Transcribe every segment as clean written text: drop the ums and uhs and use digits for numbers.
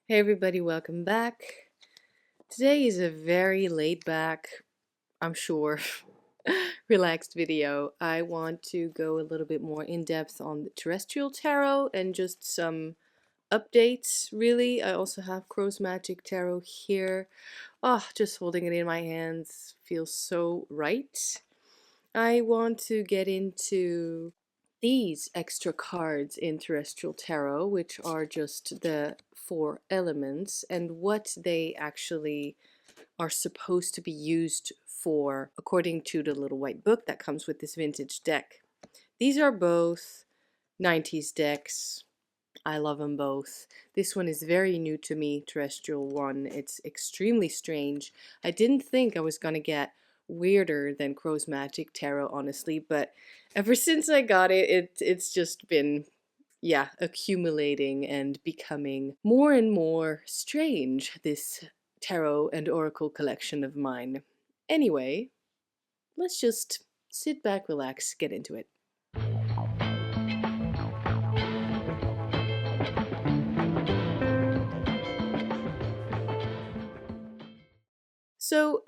Hey everybody, welcome back. Today is a very laid back, I'm sure, relaxed video. I want to go a little bit more in depth on the terrestrial tarot and just some updates, really. I also have Crow's Magic Tarot here. Oh, just holding it in my hands feels so right. I want to get into these extra cards in Terrestrial Tarot, which are just the four elements and what they actually are supposed to be used for, according to the little white book that comes with this vintage deck. These are both 90s decks. I love them both. This one is very new to me, Terrestrial one. It's extremely strange. I didn't think I was gonna get weirder than Crow's Magic Tarot, honestly, but ever since I got it, it's just been, yeah, accumulating and becoming more and more strange, this tarot and oracle collection of mine. Anyway, let's just sit back, relax, get into it. So,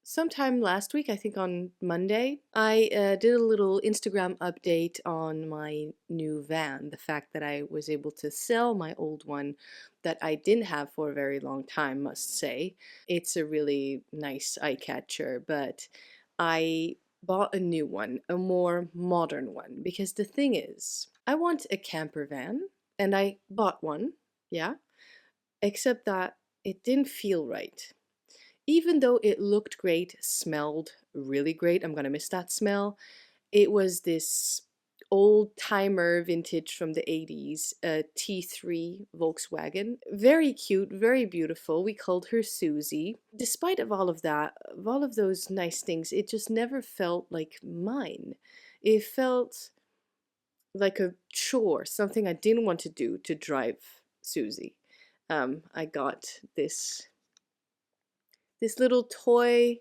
sometime last week, I think on Monday, I did a little Instagram update on my new van. The fact that I was able to sell my old one that I didn't have for a very long time, must say. It's a really nice eye catcher, but I bought a new one, a more modern one, because the thing is, I want a camper van, and I bought one, yeah, except that it didn't feel right. Even though it looked great, smelled really great, I'm gonna miss that smell. It was this old timer vintage from the 80s, a T3 Volkswagen. Very cute, very beautiful. We called her Susie. Despite of all of that, of all of those nice things, it just never felt like mine. It felt like a chore, something I didn't want to do to drive Susie. I got this little toy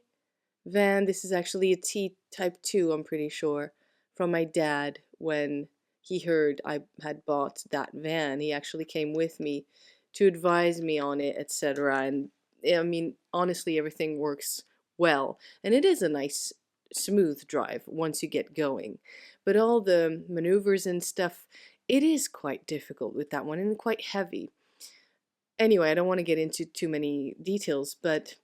van. This is actually a T Type 2, I'm pretty sure, from my dad when he heard I had bought that van. He actually came with me to advise me on it, etc. And I mean, honestly, everything works well. And it is a nice, smooth drive once you get going. But all the maneuvers and stuff, it is quite difficult with that one and quite heavy. Anyway, I don't want to get into too many details, but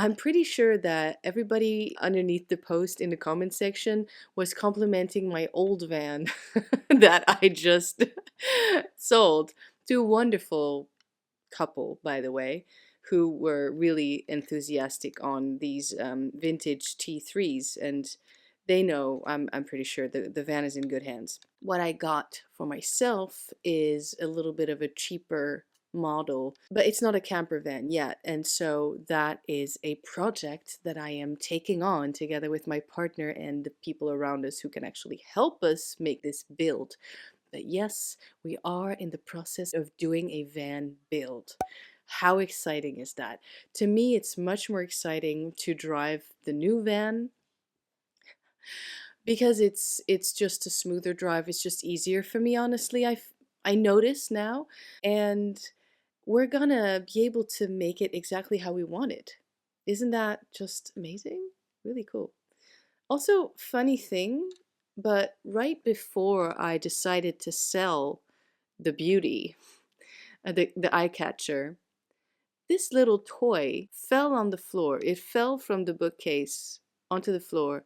I'm pretty sure that everybody underneath the post in the comment section was complimenting my old van that I just sold to a wonderful couple, by the way, who were really enthusiastic on these vintage T3s, and they know I'm pretty sure the van is in good hands. What I got for myself is a little bit of a cheaper model, but it's not a camper van yet, and so that is a project that I am taking on together with my partner and the people around us who can actually help us make this build. But yes, we are in the process of doing a van build. How exciting is that? To me, it's much more exciting to drive the new van because it's just a smoother drive. It's just easier for me, honestly. I notice now, and we're gonna be able to make it exactly how we want it. Isn't that just amazing? Really cool. Also, funny thing, but right before I decided to sell the beauty, the eye catcher, this little toy fell on the floor. It fell from the bookcase onto the floor,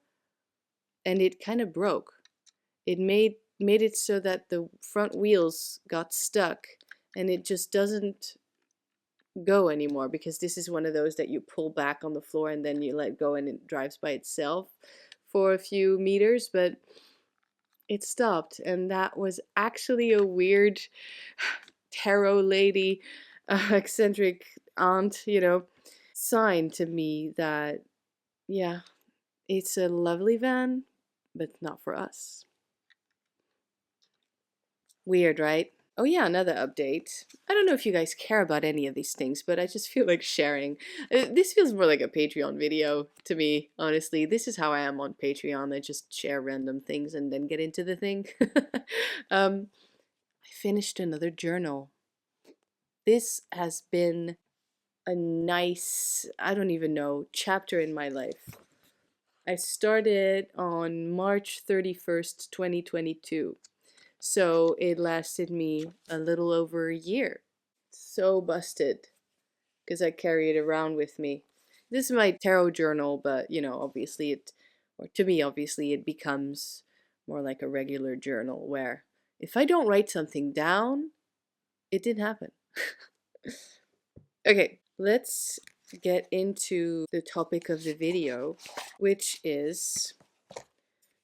and it kind of broke. It made it so that the front wheels got stuck, and it just doesn't go anymore, because this is one of those that you pull back on the floor and then you let go and it drives by itself for a few meters, but it stopped. And that was actually a weird tarot lady, eccentric aunt, sign to me that, yeah, it's a lovely van, but not for us. Weird, right? Oh yeah, another update. I don't know if you guys care about any of these things, but I just feel like sharing. This feels more like a Patreon video to me, honestly. This is how I am on Patreon. I just share random things and then get into the thing. I finished another journal. This has been a nice, I don't even know, chapter in my life. I started on March 31st, 2022. So it lasted me a little over a year. So busted because I carry it around with me. This is my tarot journal, but obviously or to me, obviously, it becomes more like a regular journal where if I don't write something down, it didn't happen. Okay, let's get into the topic of the video, which is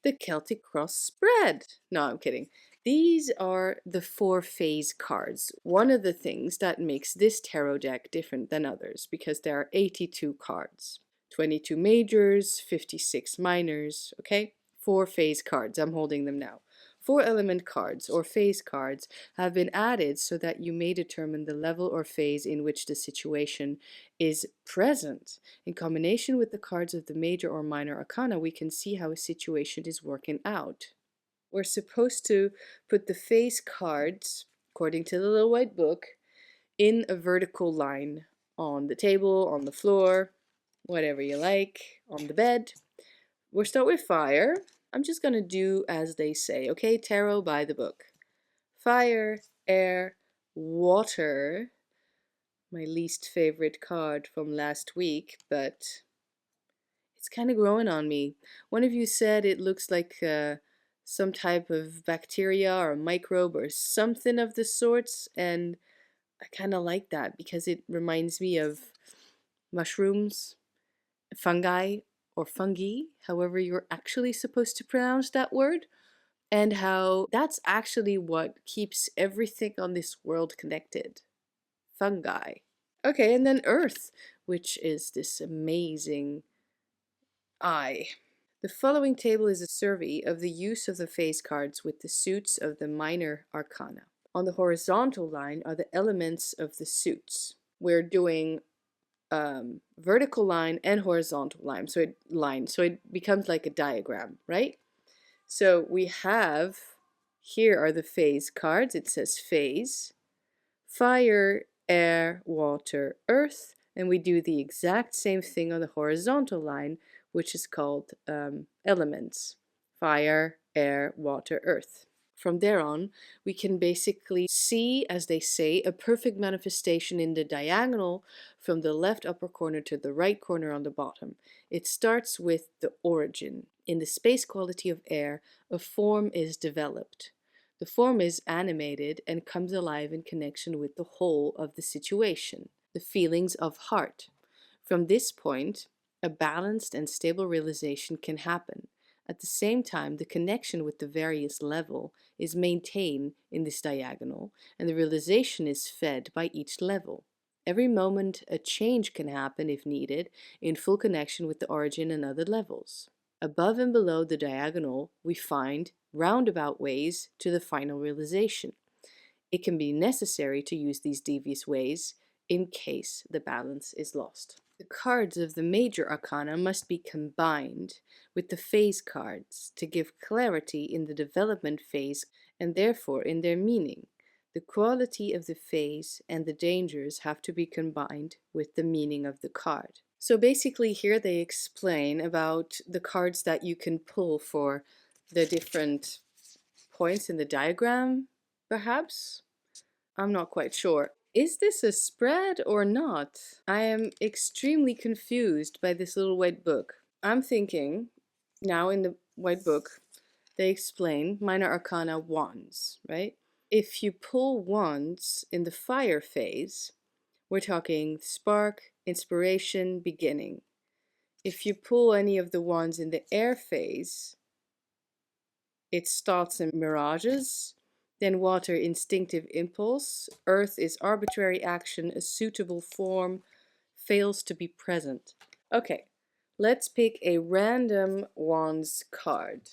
the Celtic Cross spread. No, I'm kidding. These are the 4-phase cards. One of the things that makes this tarot deck different than others, because there are 82 cards. 22 majors, 56 minors, okay? 4-phase cards. I'm holding them now. 4-element cards or phase cards have been added so that you may determine the level or phase in which the situation is present. In combination with the cards of the major or minor arcana, we can see how a situation is working out. We're supposed to put the phase cards, according to the little white book, in a vertical line on the table, on the floor, whatever you like, on the bed. We'll start with fire. I'm just going to do as they say, okay? Tarot by the book. Fire, air, water. My least favorite card from last week, but it's kind of growing on me. One of you said it looks like some type of bacteria or a microbe or something of the sorts, and I kind of like that because it reminds me of mushrooms, fungi, or fungi, however you're actually supposed to pronounce that word, and how that's actually what keeps everything on this world connected. Fungi. Okay, and then Earth, which is this amazing eye. The following table is a survey of the use of the phase cards with the suits of the minor arcana. On the horizontal line are the elements of the suits. We're doing vertical line and horizontal line, so it becomes like a diagram, right? So we have, here are the phase cards. It says phase, fire, air, water, earth, and we do the exact same thing on the horizontal line, which is called elements, fire, air, water, earth. From there on, we can basically see, as they say, a perfect manifestation in the diagonal from the left upper corner to the right corner on the bottom. It starts with the origin. In the space quality of air, a form is developed. The form is animated and comes alive in connection with the whole of the situation, the feelings of heart. From this point, a balanced and stable realization can happen. At the same time, the connection with the various level is maintained in this diagonal, and the realization is fed by each level. Every moment, a change can happen if needed, in full connection with the origin and other levels. Above and below the diagonal, we find roundabout ways to the final realization. It can be necessary to use these devious ways in case the balance is lost. The cards of the major arcana must be combined with the phase cards to give clarity in the development phase and therefore in their meaning. The quality of the phase and the dangers have to be combined with the meaning of the card. So basically here they explain about the cards that you can pull for the different points in the diagram, perhaps? I'm not quite sure. Is this a spread or not? I am extremely confused by this little white book. I'm thinking, now in the white book, they explain minor arcana wands, right? If you pull wands in the fire phase, we're talking spark, inspiration, beginning. If you pull any of the wands in the air phase, it's thoughts and mirages. Then water, instinctive impulse. Earth is arbitrary action, a suitable form, fails to be present. Okay, let's pick a random wands card.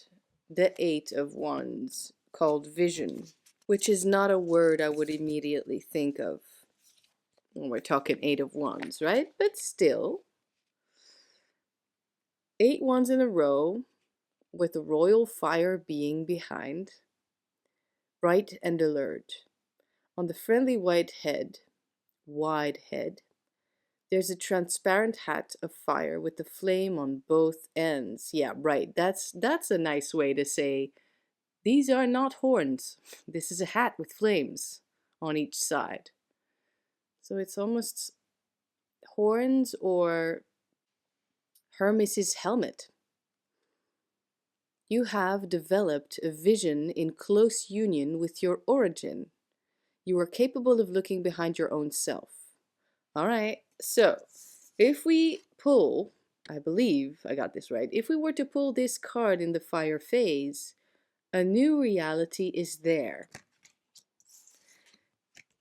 The 8 of wands, called vision, which is not a word I would immediately think of when we're talking 8 of wands, right? But still, 8 wands in a row with the royal fire being behind, bright and alert. On the friendly white head, wide head. There's a transparent hat of fire with the flame on both ends. Yeah, right. That's a nice way to say these are not horns. This is a hat with flames on each side. So it's almost horns or Hermes's helmet. You have developed a vision in close union with your origin. You are capable of looking behind your own self. All right, so if we pull, I believe I got this right, if we were to pull this card in the fire phase, a new reality is there.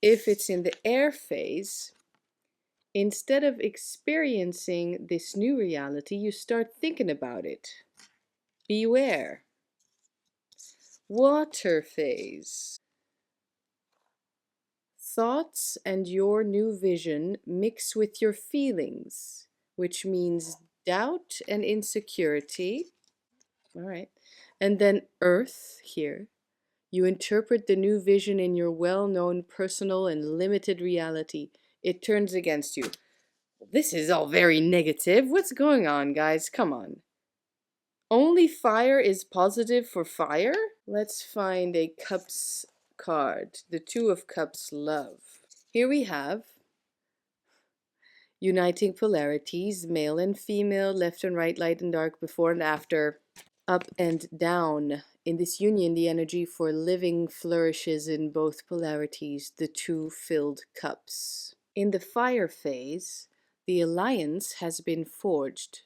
If it's in the air phase, instead of experiencing this new reality, you start thinking about it. Beware. Water phase. Thoughts and your new vision mix with your feelings, which means doubt and insecurity. All right. And then earth here. You interpret the new vision in your well-known personal and limited reality. It turns against you. This is all very negative. What's going on, guys? Come on. Only fire is positive for fire? Let's find a cups card. The Two of Cups, love. Here we have uniting polarities, male and female, left and right, light and dark, before and after, up and down. In this union, the energy for living flourishes in both polarities, the two filled cups. In the fire phase, the alliance has been forged,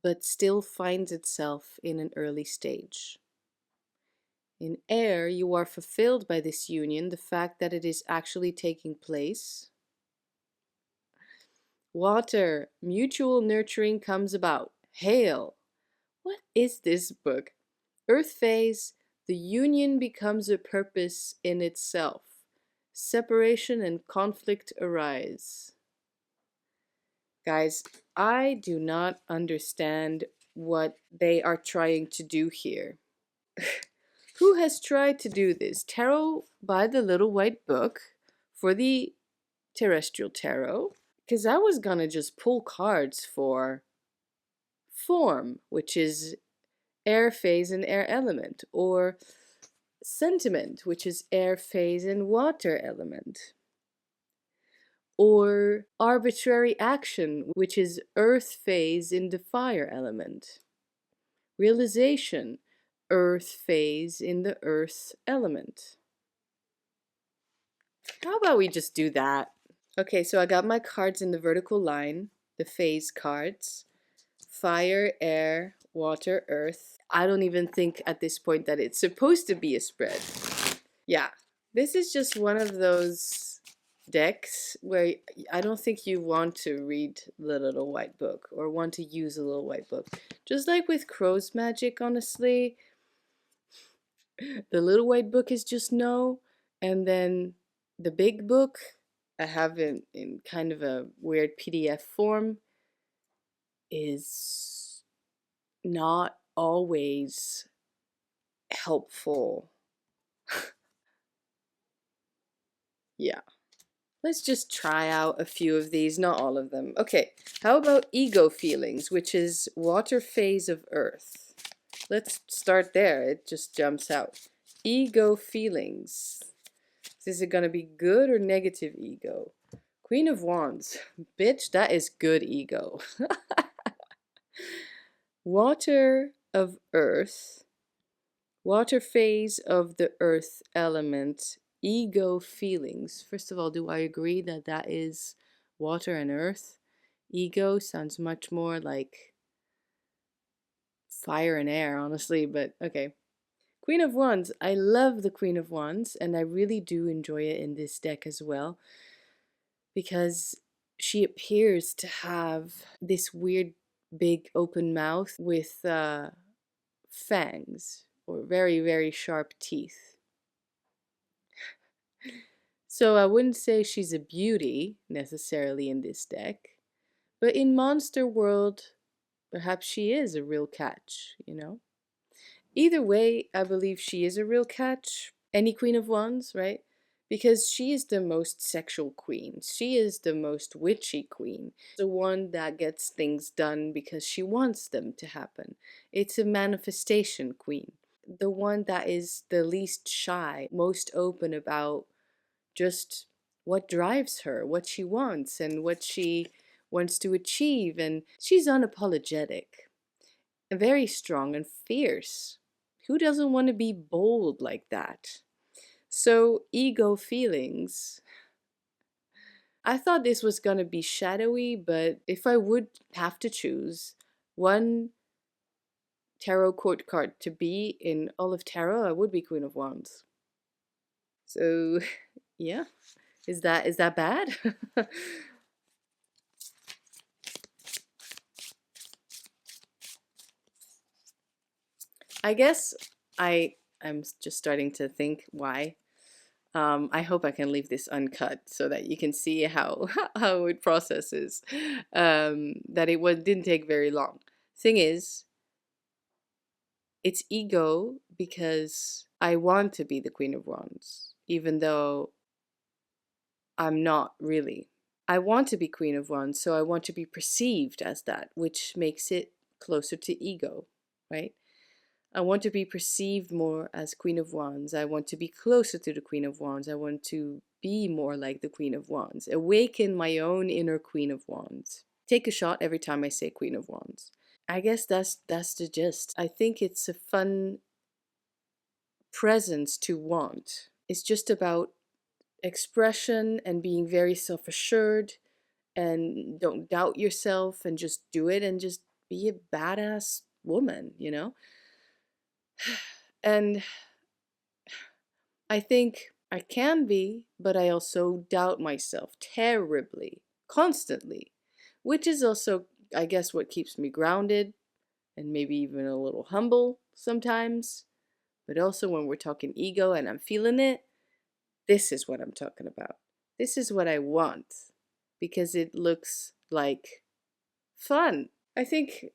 but still finds itself in an early stage. In air, you are fulfilled by this union, the fact that it is actually taking place. Water, mutual nurturing comes about. Hail. What is this book? Earth phase, the union becomes a purpose in itself. Separation and conflict arise. Guys, I do not understand what they are trying to do here. Who has tried to do this? Tarot by the Little White Book for the terrestrial tarot? Because I was gonna just pull cards for form, which is air phase and air element, or sentiment, which is air phase and water element, or arbitrary action, which is earth phase in the fire element, realization, earth phase in the earth element. How about we just do that? Okay, so I got my cards in the vertical line, the phase cards. Fire, air, water, earth. I don't even think at this point that it's supposed to be a spread. Yeah, this is just one of those decks where I don't think you want to read the Little White Book or want to use a Little White Book. Just like with Crow's Magic, honestly, the Little White Book is just no, and then the big book I have in kind of a weird PDF form is not always helpful. Yeah. Let's just try out a few of these, not all of them. Okay, how about ego feelings, which is water phase of earth? Let's start there. It just jumps out. Ego feelings. Is it going to be good or negative ego? Queen of Wands. Bitch, that is good ego. Water of earth. Water phase of the earth element. Ego feelings. First of all, do I agree that that is water and earth? Ego sounds much more like fire and air, honestly, but okay. Queen of Wands. I love the Queen of Wands, and I really do enjoy it in this deck as well, because she appears to have this weird big open mouth with fangs, or very, very sharp teeth. So I wouldn't say she's a beauty necessarily in this deck, but in Monster World, perhaps she is a real catch, you know? Either way, I believe she is a real catch. Any Queen of Wands, right? because she is the most sexual queen. She is the most witchy queen. The one that gets things done because she wants them to happen. It's a manifestation queen. The one that is the least shy, most open about just what drives her, what she wants, and what she wants to achieve. And she's unapologetic, very strong and fierce. Who doesn't want to be bold like that? So, ego feelings. I thought this was gonna be shadowy, but if I would have to choose one tarot court card to be in all of tarot, I would be Queen of Wands. So, yeah. Is that bad? I guess I'm just starting to think why. I hope I can leave this uncut so that you can see how how it processes. That didn't take very long. Thing is, it's ego because I want to be the Queen of Wands, even though I'm not really. I want to be Queen of Wands, so I want to be perceived as that, which makes it closer to ego, right? I want to be perceived more as Queen of Wands. I want to be closer to the Queen of Wands. I want to be more like the Queen of Wands. Awaken my own inner Queen of Wands. Take a shot every time I say Queen of Wands. I guess that's the gist. I think it's a fun presence to want. It's just about expression and being very self-assured and don't doubt yourself and just do it and just be a badass woman, you know? And I think I can be, but I also doubt myself terribly, constantly, which is also, I guess, what keeps me grounded and maybe even a little humble sometimes. But also, when we're talking ego and I'm feeling it, this is what I'm talking about. This is what I want because it looks like fun. I think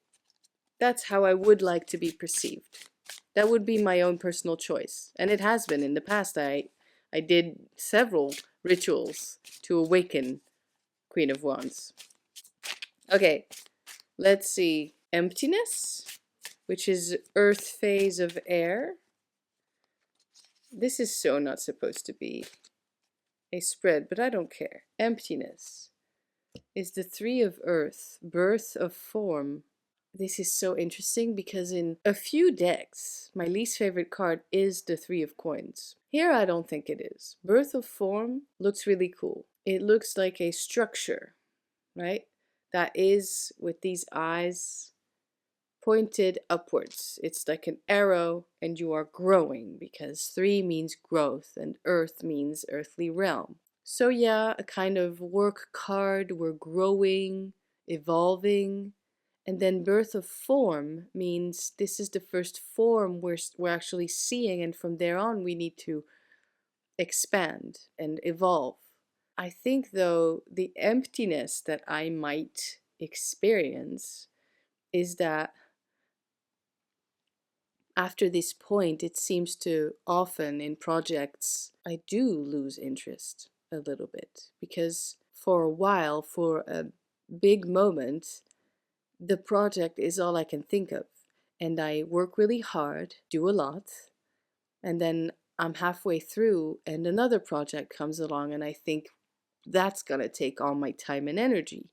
that's how I would like to be perceived. That would be my own personal choice. And it has been in the past. I did several rituals to awaken Queen of Wands. Okay, let's see. Emptiness, which is earth phase of air. This is so not supposed to be a spread, but I don't care. Emptiness is the three of earth, birth of form. This is so interesting because in a few decks, my least favorite card is the Three of Coins. Here, I don't think it is. Birth of Form looks really cool. It looks like a structure, right? That is with these eyes pointed upwards. It's like an arrow, and you are growing because 3 means growth and earth means earthly realm. So, yeah, a kind of work card. We're growing, evolving. And then birth of form means this is the first form we're actually seeing, and from there on we need to expand and evolve. I think, though, the emptiness that I might experience is that after this point, it seems to often in projects, I do lose interest a little bit because for a while, for a big moment, the project is all I can think of. And I work really hard, do a lot, and then I'm halfway through and another project comes along and I think that's gonna take all my time and energy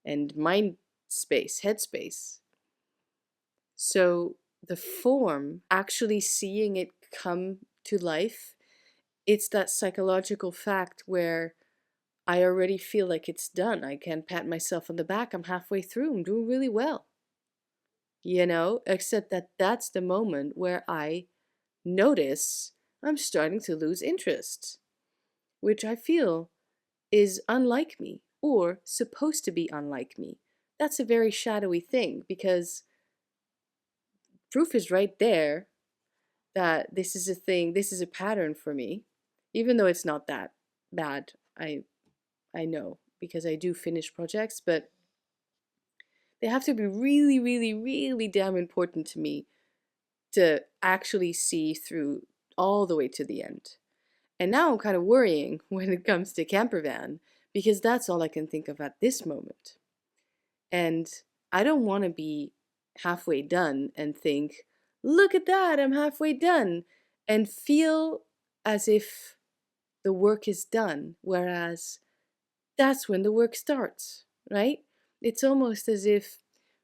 and mind space, headspace. So the form, actually seeing it come to life, it's that psychological fact where I already feel like it's done. I can pat myself on the back. I'm halfway through. I'm doing really well. Except that that's the moment where I notice I'm starting to lose interest, which I feel is unlike me or supposed to be unlike me. That's a very shadowy thing because proof is right there that this is a thing, this is a pattern for me, even though it's not that bad. I know because I do finish projects, but they have to be really, really, really damn important to me to actually see through all the way to the end. And now I'm kind of worrying when it comes to camper van because that's all I can think of at this moment. And I don't want to be halfway done and think, look at that, I'm halfway done, and feel as if the work is done, whereas that's when the work starts, right? It's almost as if,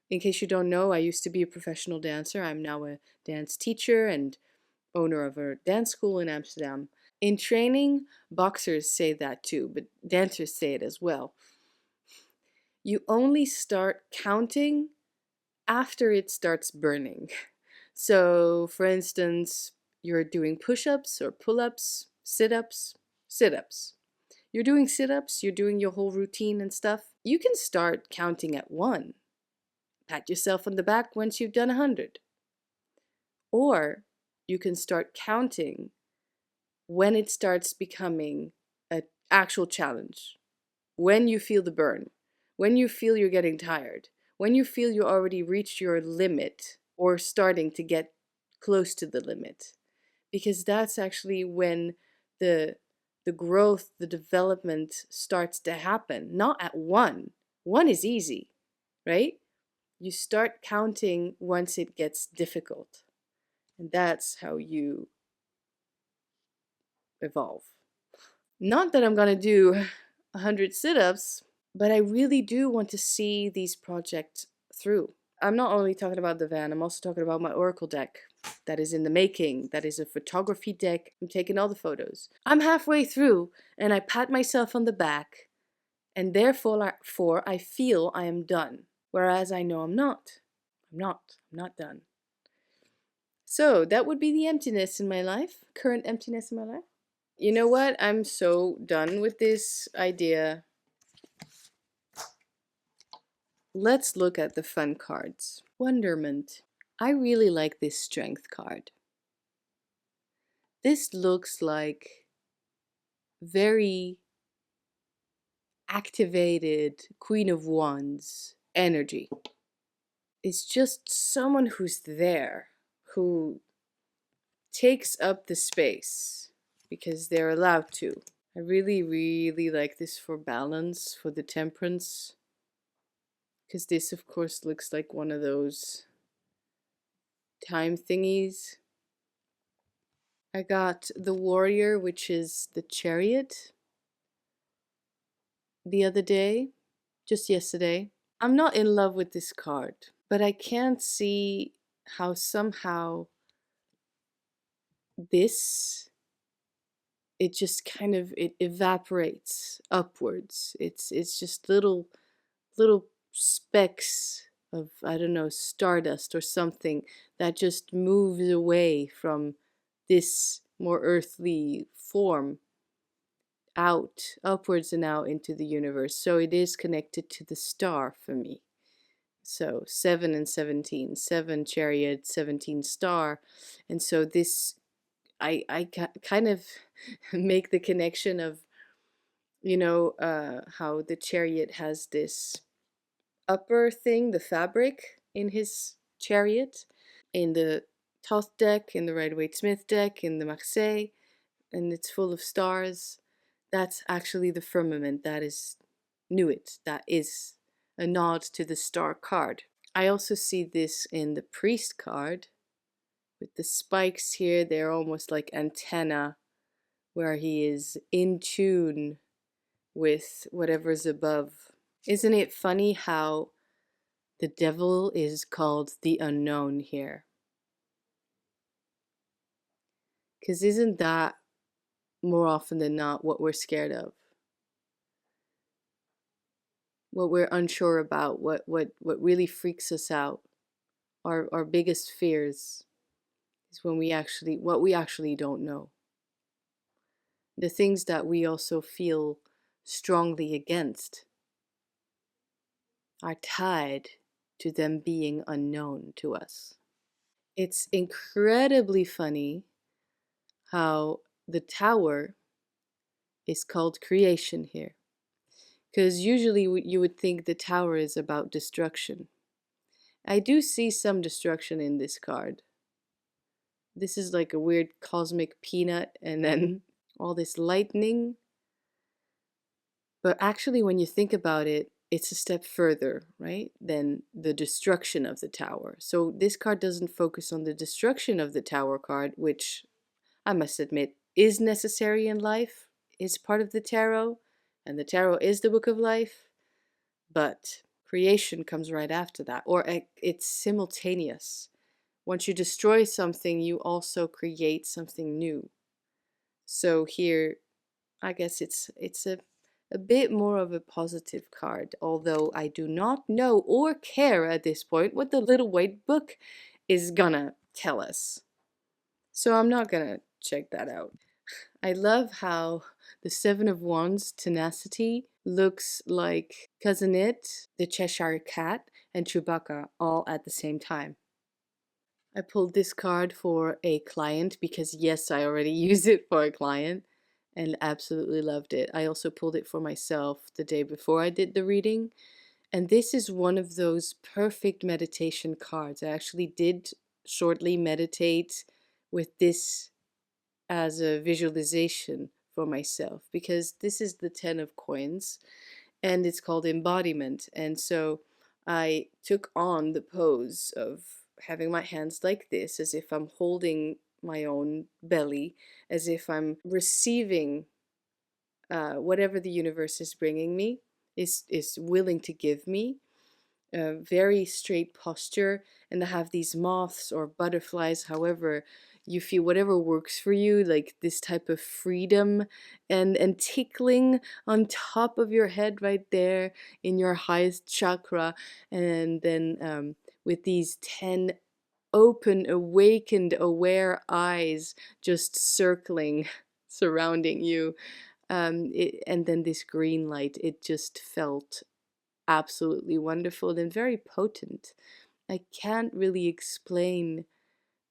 in case you don't know, I used to be a professional dancer. I'm now a dance teacher and owner of a dance school in Amsterdam. In training, boxers say that too, but dancers say it as well. You only start counting after it starts burning. So, for instance, you're doing push ups or pull ups, sit ups, sit ups. You're doing sit ups, you're doing your whole routine and stuff. You can start counting at 1. Pat yourself on the back once you've done 100. Or you can start counting when it starts becoming an actual challenge, when you feel the burn, when you feel you're getting tired, when you feel you already reached your limit or starting to get close to the limit. Because that's actually when the growth, the development starts to happen. Not at 1. 1 is easy, right? You start counting once it gets difficult. And that's how you evolve. Not that I'm going to do 100 sit ups, but I really do want to see these projects through. I'm not only talking about the van, I'm also talking about my Oracle deck that is in the making. That is a photography deck. I'm taking all the photos. I'm halfway through and I pat myself on the back, and therefore I feel I am done. Whereas I know I'm not. I'm not done. So that would be the emptiness in my life, current emptiness in my life. You know what? I'm so done with this idea. Let's look at the fun cards. Wonderment. I really like this strength card. This looks like very activated Queen of Wands energy. It's just someone who's there, who takes up the space because they're allowed to. I really, really like this for balance, for the temperance. Because this, of course, looks like one of those time thingies. I got the warrior, which is the chariot, the other day, just yesterday. I'm not in love with this card, but I can't see how somehow this, it just kind of, it evaporates upwards. It's just little specks of, I don't know, stardust or something that just moves away from this more earthly form out, upwards and out into the universe. So it is connected to the star for me. So 7 and 17, 7 chariot, 17 star. And so this, I kind of make the connection of, how the chariot has this upper thing, the fabric in his chariot, in the Thoth deck, in the Rider-Waite-Smith deck, in the Marseille, and it's full of stars. That's actually the firmament. That is Nuit. That is a nod to the star card. I also see this in the priest card with the spikes here. They're almost like antenna, where he is in tune with whatever's above. Isn't it funny how the devil is called the unknown here? Because isn't that more often than not what we're scared of? What we're unsure about, what really freaks us out, our biggest fears is when what we actually don't know. The things that we also feel strongly against are tied to them being unknown to us. It's incredibly funny how the tower is called creation here. Because usually you would think the tower is about destruction. I do see some destruction in this card. This is like a weird cosmic peanut, and then all this lightning. But actually, when you think about it, it's a step further, right, than the destruction of the tower. So this card doesn't focus on the destruction of the tower card, which I must admit is necessary in life, is part of the tarot, and the tarot is the book of life, but creation comes right after that, or it's simultaneous. Once you destroy something, you also create something new. So here, I guess it's a bit more of a positive card, although I do not know or care at this point what the little white book is gonna tell us. So I'm not gonna check that out. I love how the Seven of Wands tenacity looks like Cousin It, the Cheshire Cat, and Chewbacca all at the same time. I pulled this card for a client because yes, I already used it for a client and absolutely loved it. I also pulled it for myself the day before I did the reading. And this is one of those perfect meditation cards. I actually did shortly meditate with this as a visualization for myself because this is the 10 of coins and it's called embodiment. And so I took on the pose of having my hands like this, as if I'm holding my own belly, as if I'm receiving whatever the universe is bringing me, is willing to give me. A very straight posture, and to have these moths or butterflies, however you feel, whatever works for you, like this type of freedom and tickling on top of your head right there in your highest chakra, and then with these 10 open, awakened, aware eyes just circling, surrounding you. And then this green light, it just felt absolutely wonderful and very potent. I can't really explain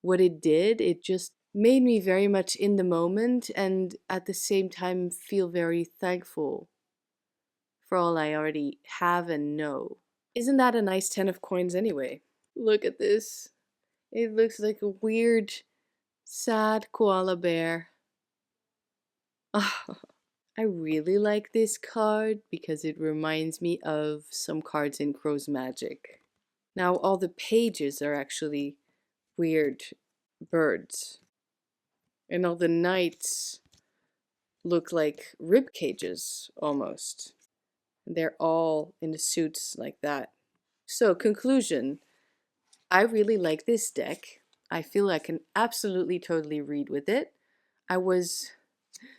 what it did. It just made me very much in the moment and at the same time feel very thankful for all I already have and know. Isn't that a nice 10 of coins anyway? Look at this. It looks like a weird, sad koala bear. I really like this card because it reminds me of some cards in Crow's Magic. Now all the pages are actually weird birds, and all the knights look like rib cages almost. They're all in the suits like that. So conclusion, I really like this deck. I feel I can absolutely totally read with it. I was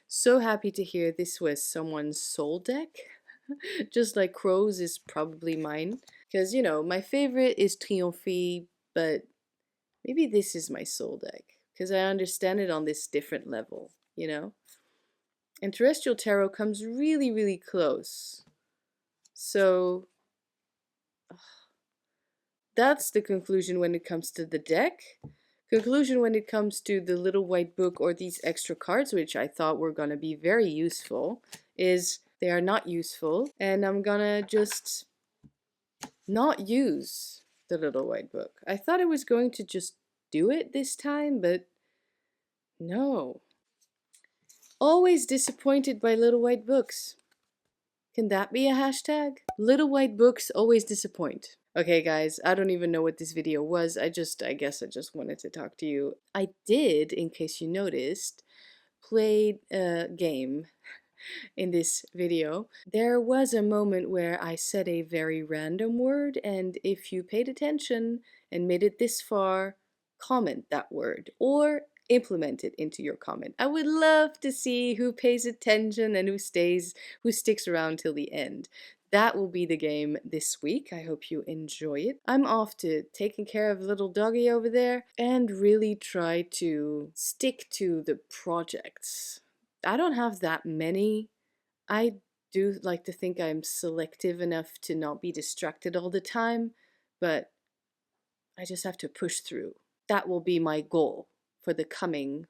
so happy to hear this was someone's soul deck. Just like Crow's is probably mine. Because, you know, my favorite is Triomphe, but maybe this is my soul deck. Because I understand it on this different level, you know? And Terrestrial Tarot comes really, really close. So, that's the conclusion when it comes to the deck. Conclusion when it comes to the little white book or these extra cards, which I thought were gonna be very useful, is they are not useful, and I'm gonna just not use the little white book. I thought I was going to just do it this time, but no. Always disappointed by little white books. Can that be a hashtag? Little white books always disappoint. Okay guys, I don't even know what this video was. I guess I just wanted to talk to you. I did, in case you noticed, play a game in this video. There was a moment where I said a very random word, and if you paid attention and made it this far, comment that word or implement it into your comment. I would love to see who pays attention and who sticks around till the end. That will be the game this week. I hope you enjoy it. I'm off to taking care of little doggy over there and really try to stick to the projects. I don't have that many. I do like to think I'm selective enough to not be distracted all the time, but I just have to push through. That will be my goal for the coming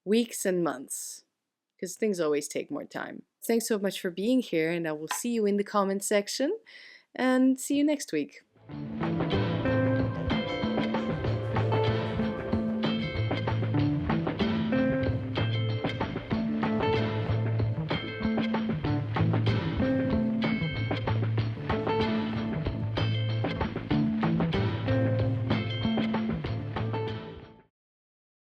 weeks and months, because things always take more time. Thanks so much for being here, and I will see you in the comment section, and see you next week.